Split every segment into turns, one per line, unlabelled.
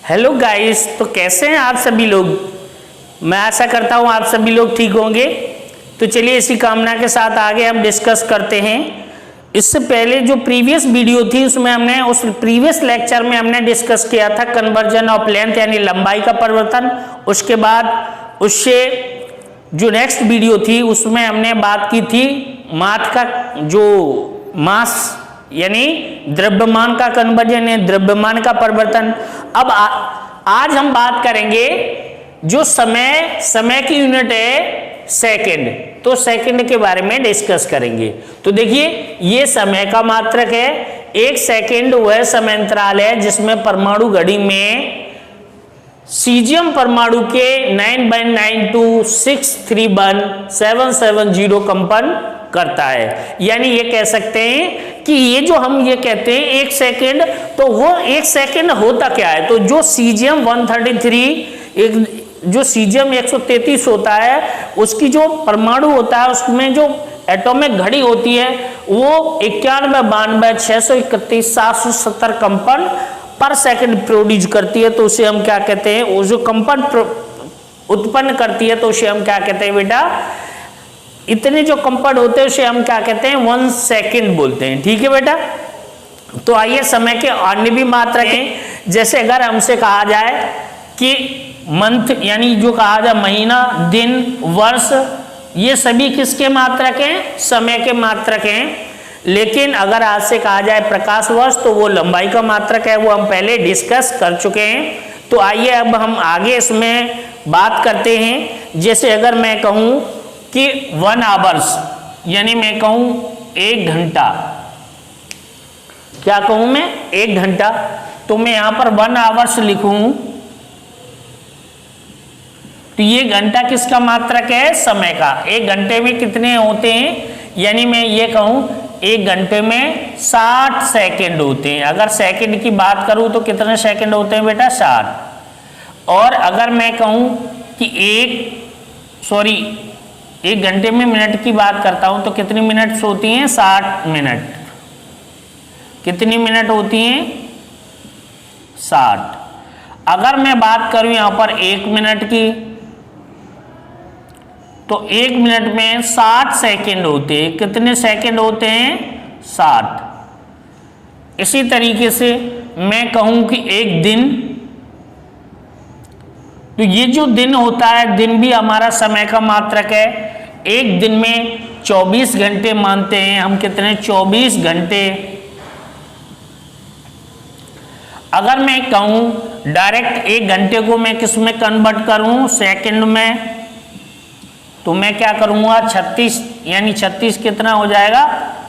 Hello guys, तो कैसे हैं आप सभी लोग। मैं आशा करता हूं आप सभी लोग ठीक होंगे। तो चलिए इसी कामना के साथ आगे हम डिस्कस करते हैं। इससे पहले जो प्रीवियस वीडियो थी उसमें हमने उस प्रीवियस लेक्चर में हमने डिस्कस किया था कन्वर्जन ऑफ लेंथ यानी लंबाई का परिवर्तन। उसके बाद उससे जो नेक्स्ट वीडियो थी उसमें हमने बात की थी मास का, जो मास यानी द्रव्यमान का कन्वर्जन है, द्रव्यमान का परिवर्तन। अब आज हम बात करेंगे जो समय की यूनिट है सेकंड, तो सेकंड के बारे में डिस्कस करेंगे। तो देखिए ये समय का मात्रक है। एक सेकंड वह समय अंतराल है जिसमें परमाणु घड़ी में सीजियम परमाणु के 9.92631770 कंपन करता है। यानी ये कह सकते हैं कि ये जो हम ये कहते हैं एक सेकंड, तो वो एक सेकंड होता क्या है। तो जो सीजियम 133 जो सीजियम 133 होता है उसकी जो परमाणु होता है उसमें जो एटॉमिक घड़ी होती है वो 91929631 कंपन पर सेकंड प्रोड्यूस करती है। तो उसे हम क्या कहते हैं, वो जो कंपन उत्पन्न करती है तो उसे हम क्या कहते हैं बेटा, इतने जो कंपन होते हैं उसे हम क्या कहते हैं 1 सेकंड बोलते हैं। ठीक है बेटा। तो आइए समय के अन्य भी मात्रक हैं। जैसे अगर हमसे कहा जाए कि मंथ यानी जो कहा जाए महीना, दिन, वर्ष, ये सभी किसके मात्रक हैं, समय के मात्रक हैं। लेकिन अगर आज से कहा जाए प्रकाश वर्ष तो वो लंबाई का मात्रक है, वो हम पहले डिस्कस कर चुके हैं। तो आइए अब हम आगे इसमें बात करते हैं। जैसे अगर मैं कहूं कि 1 आवर्स यानी मैं कहूं 1 घंटा, क्या कहूं मैं 1 घंटा, तो मैं यहां पर 1 आवर्स लिखूं तो ये घंटा किसका मात्रक है, समय का। 1 घंटे में कितने होते हैं, यानी मैं ये कहूं 1 घंटे में 60 सेकंड होते हैं। अगर सेकंड की बात करूं तो कितने सेकंड होते हैं बेटा, 60। और अगर मैं कहूं कि 1 घंटे में मिनट की बात करता हूं तो कितनी मिनट्स होती हैं, 60 मिनट। कितनी मिनट होती हैं, 60। अगर मैं बात करूं यहां पर 1 मिनट की तो 1 मिनट में 60 सेकंड होते हैं। कितने सेकंड होते हैं, 60। इसी तरीके से मैं कहूं कि 1 दिन, तो ये जो दिन होता है दिन भी हमारा समय का मात्रक है। एक दिन में 24 घंटे मानते हैं हम, कितने 24 घंटे। अगर मैं कहूं डायरेक्ट 1 घंटे को मैं किस में कन्वर्ट करूं, सेकंड में, तो मैं क्या करूंगा 36 यानी 36 कितना हो जाएगा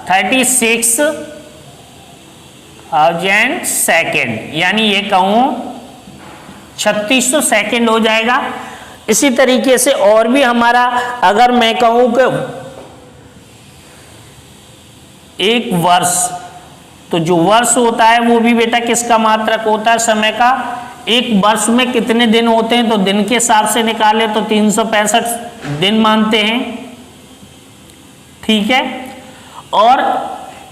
36,000 सेकेंड, यानी ये कहूं 3600 सेकेंड हो जाएगा। इसी तरीके से और भी हमारा अगर मैं कहूं कि 1 वर्ष, तो जो वर्ष होता है वो भी बेटा किसका मात्रक होता है, समय का। 1 वर्ष में कितने दिन होते हैं, तो दिन के हिसाब से निकाले तो 365 दिन मानते हैं। ठीक है। और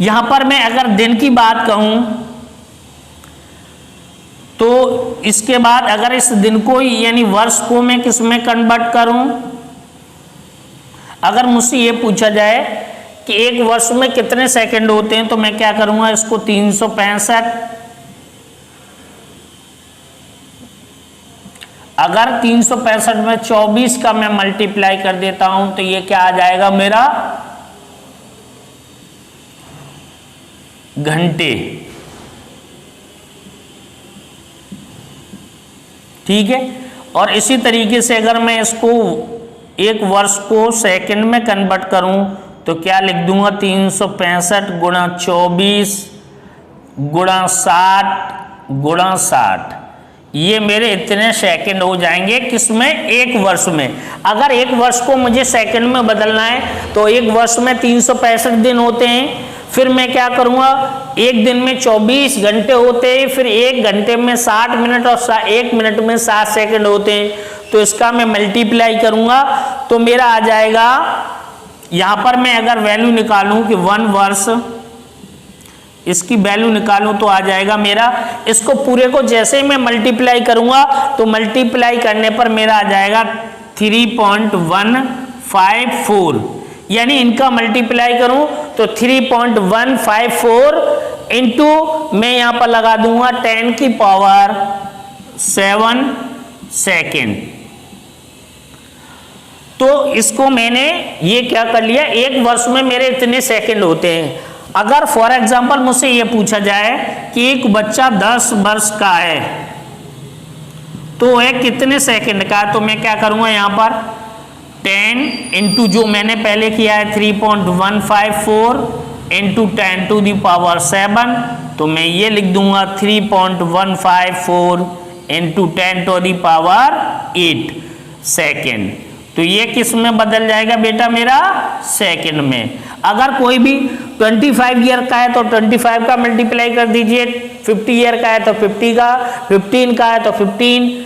यहां पर मैं अगर दिन की बात कहूं तो इसके बाद अगर इस दिन को यानी वर्ष को मैं किस में कन्वर्ट करूं, अगर मुझसे ये पूछा जाए कि 1 वर्ष में कितने सेकंड होते हैं तो मैं क्या करूंगा, इसको 365, अगर 365 में 24 का मैं मल्टीप्लाई कर देता हूं तो ये क्या आ जाएगा मेरा, घंटे। ठीक है। और इसी तरीके से अगर मैं इसको 1 वर्ष को सेकंड में कन्वर्ट करूं तो क्या लिख दूंगा, 365 गुणा 24 गुणा 60 गुणा 60, ये मेरे इतने सेकंड हो जाएंगे किसमें, 1 वर्ष में। अगर 1 वर्ष को मुझे सेकंड में बदलना है तो 1 वर्ष में 365 दिन होते हैं। फिर मैं क्या करूंगा, 1 दिन में 24 घंटे होते हैं, फिर 1 घंटे में 60 मिनट और 1 मिनट में 60 सेकंड होते हैं। तो इसका मैं मल्टीप्लाई करूंगा तो मेरा आ जाएगा, यहां पर मैं अगर वैल्यू निकालूं कि 1 वर्ष इसकी वैल्यू निकालूं तो आ जाएगा मेरा, इसको पूरे को जैसे मैं मल्टीप्लाई करूंगा तो मल्टीप्लाई करने पर मेरा आ जाएगा 3.154, यानी इनका मल्टीप्लाई करूं तो 3.154 इंटू मैं यहां पर लगा दूंगा 10 की पावर 7 सेकेंड। तो इसको मैंने ये क्या कर लिया, एक वर्ष में मेरे इतने सेकंड होते हैं। अगर फॉर एग्जांपल मुझसे ये पूछा जाए कि एक बच्चा 10 वर्ष का है तो वह कितने सेकंड का है, तो मैं क्या करूंगा यहाँ पर 10 इंटू जो मैंने पहले किया है 3.154 इंटू 10 टू दी पावर 7, तो मैं ये लिख दूंगा 3.154 into 10 to the power 8 second. तो ये किस में बदल जाएगा बेटा, मेरा सेकंड में। अगर कोई भी 25 ईयर का है तो 25 का मल्टीप्लाई कर दीजिए, 50 ईयर का है तो 50 का, 15 का है तो 15,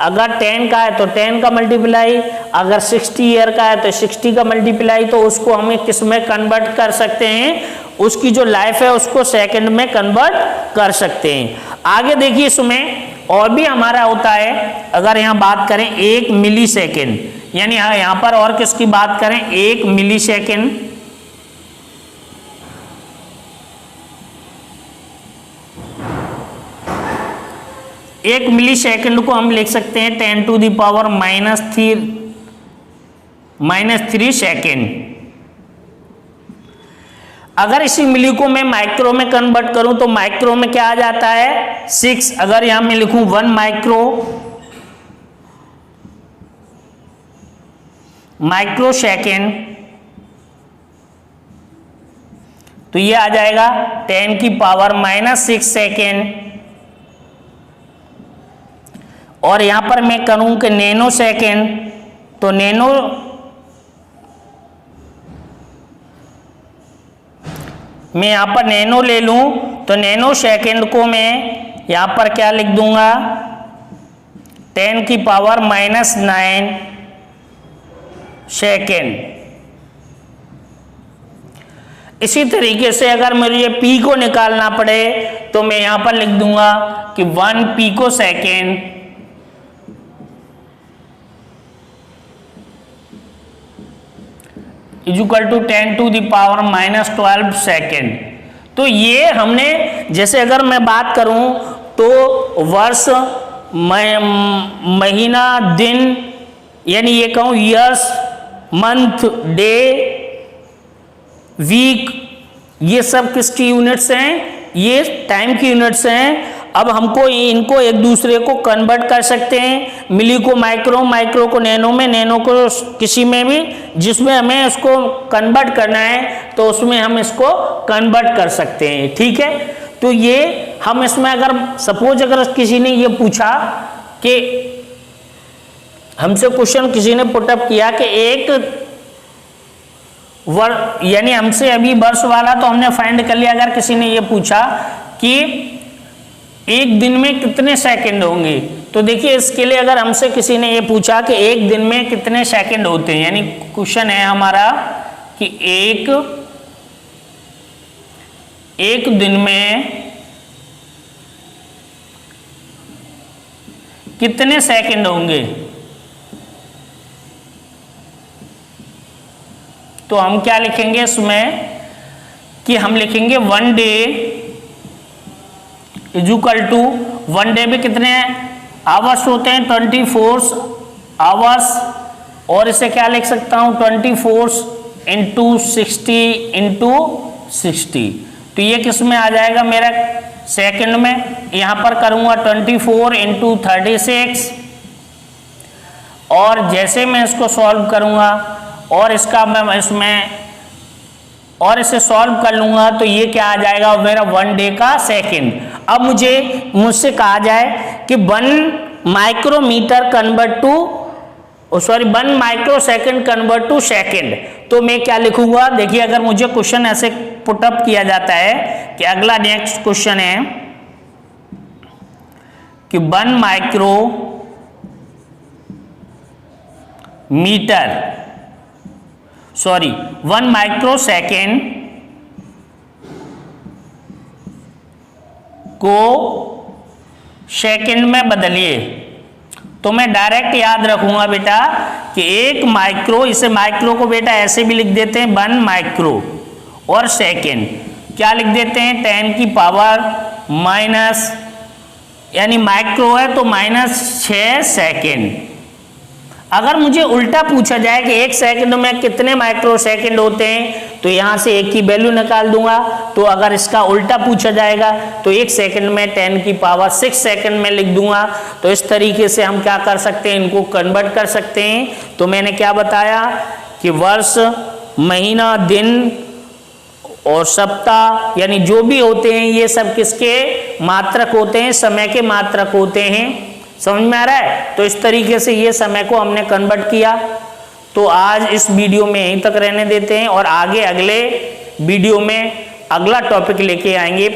अगर 10 का है तो 10 का मल्टीप्लाई, अगर 60 ईयर का है तो 60 का मल्टीप्लाई। तो उसको हमें किस में कन्वर्ट कर सकते हैं, उसकी जो लाइफ है उसको सेकंड में कन्वर्ट कर सकते हैं। आगे देखिए इसमें और भी हमारा होता है, अगर यहाँ बात करें 1 मिली सेकेंड, यानी यहाँ पर और किसकी बात करें 1 मिली सेकेंड, एक मिली सेकेंड को हम लिख सकते हैं 10 टू दी पावर -3 सेकेंड। अगर इसी मिली को मैं माइक्रो में कन्वर्ट करूं तो माइक्रो में क्या आ जाता है 6। अगर यहां मैं लिखूं 1 माइक्रो सेकेंड तो ये आ जाएगा 10 की पावर -6 सेकेंड। और यहां पर मैं करूं कि नैनो सेकेंड, तो नैनो मैं यहां पर नैनो ले लूं तो नैनो सेकेंड को मैं यहां पर क्या लिख दूंगा 10 की पावर -9 सेकेंड। इसी तरीके से अगर मुझे पी को निकालना पड़े तो मैं यहां पर लिख दूंगा कि 1 pico second equal to 10 to the power -12 second. तो ये हमने, जैसे अगर मैं बात करूं तो वर्ष, महीना, दिन, यानी ये कहूं ईयर्स, मंथ, डे, वीक, ये सब किसकी यूनिट्स हैं, ये टाइम की यूनिट्स हैं। अब हमको इनको एक दूसरे को कन्वर्ट कर सकते हैं, मिली को माइक्रो, माइक्रो को नैनो में, नैनो को किसी में भी जिसमें हमें इसको कन्वर्ट करना है तो उसमें हम इसको कन्वर्ट कर सकते हैं। ठीक है, तो ये हम इसमें अगर सपोज अगर किसी ने ये पूछा कि हमसे क्वेश्चन किसी ने पुटअप किया कि एक यानी हमसे अभी वर्ष वाला तो हमने फाइंड कर लिया, अगर किसी ने ये पूछा कि एक दिन में कितने सेकंड होंगे, तो देखिए इसके लिए अगर हमसे किसी ने ये पूछा कि एक दिन में कितने सेकंड होते हैं, यानी क्वेश्चन है हमारा कि एक दिन में कितने सेकंड होंगे, तो हम क्या लिखेंगे इसमें कि हम लिखेंगे 1 डे इक्वल टू 1 डे में कितने आवर्स होते हैं 24 आवर्स, और इसे क्या लिख सकता हूं 24 इंटू 60 इंटू 60। तो ये किस में आ जाएगा मेरा सेकंड में, यहां पर करूंगा 24 इंटू 36, और जैसे मैं इसको सॉल्व करूंगा और इसका मैं इसमें और इसे सॉल्व कर लूंगा तो ये क्या आ जाएगा मेरा 1 डे का सेकंड। अब मुझसे कहा जाए कि 1 micrometre convert to 1 micro second convert to second, तो मैं क्या लिखूंगा, देखिए अगर मुझे क्वेश्चन ऐसे पुटअप किया जाता है कि अगला नेक्स्ट क्वेश्चन है कि 1 माइक्रो माइक्रो सेकेंड को सेकंड में बदलिए। तो मैं डायरेक्ट याद रखूंगा बेटा कि 1 माइक्रो, इसे माइक्रो को बेटा ऐसे भी लिख देते हैं 1 माइक्रो, और सेकेंड क्या लिख देते हैं 10 की पावर माइनस, यानी माइक्रो है तो -6 सेकेंड। अगर मुझे उल्टा पूछा जाए कि 1 सेकंड में कितने माइक्रो सेकंड होते हैं, तो यहां से 1 की वैल्यू निकाल दूंगा। तो अगर इसका उल्टा पूछा जाएगा तो 1 सेकंड में 10 की पावर 6 सेकंड में लिख दूंगा। तो इस तरीके से हम क्या कर सकते हैं, इनको कन्वर्ट कर सकते हैं। तो मैंने क्या बताया कि वर्ष, महीना, दिन और सप्ताह, यानी जो भी होते हैं ये सब किसके मात्रक होते हैं, समय के मात्रक होते हैं। समझ में आ रहा है? तो इस तरीके से ये समय को हमने कन्वर्ट किया। तो आज इस वीडियो में यहीं तक रहने देते हैं, और आगे अगले वीडियो में अगला टॉपिक लेके आएंगे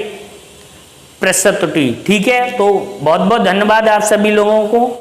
प्रस्तुति। ठीक है, तो बहुत बहुत धन्यवाद आप सभी लोगों को।